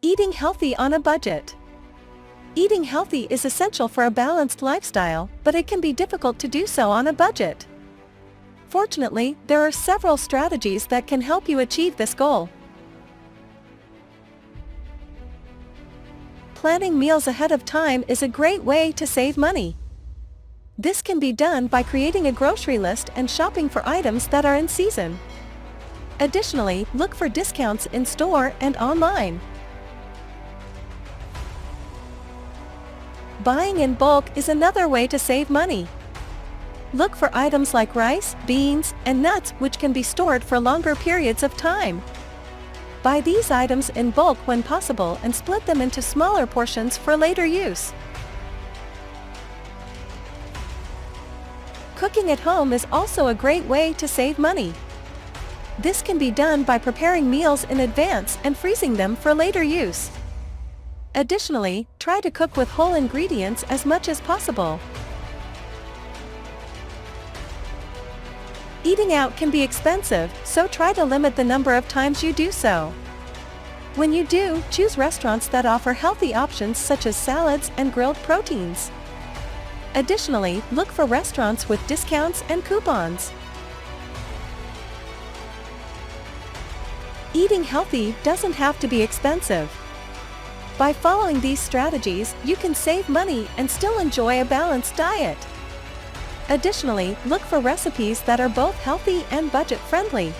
Eating healthy on a budget. Eating healthy is essential for a balanced lifestyle, but it can be difficult to do so on a budget. Fortunately, there are several strategies that can help you achieve this goal. Planning meals ahead of time is a great way to save money. This can be done by creating a grocery list and shopping for items that are in season. Additionally, look for discounts in store and online. Buying in bulk is another way to save money. Look for items like rice, beans, and nuts which can be stored for longer periods of time. Buy these items in bulk when possible and split them into smaller portions for later use. Cooking at home is also a great way to save money. This can be done by preparing meals in advance and freezing them for later use. Additionally, try to cook with whole ingredients as much as possible. Eating out can be expensive, so try to limit the number of times you do so. When you do, choose restaurants that offer healthy options such as salads and grilled proteins. Additionally, look for restaurants with discounts and coupons. Eating healthy doesn't have to be expensive. By following these strategies, you can save money and still enjoy a balanced diet. Additionally, look for recipes that are both healthy and budget-friendly.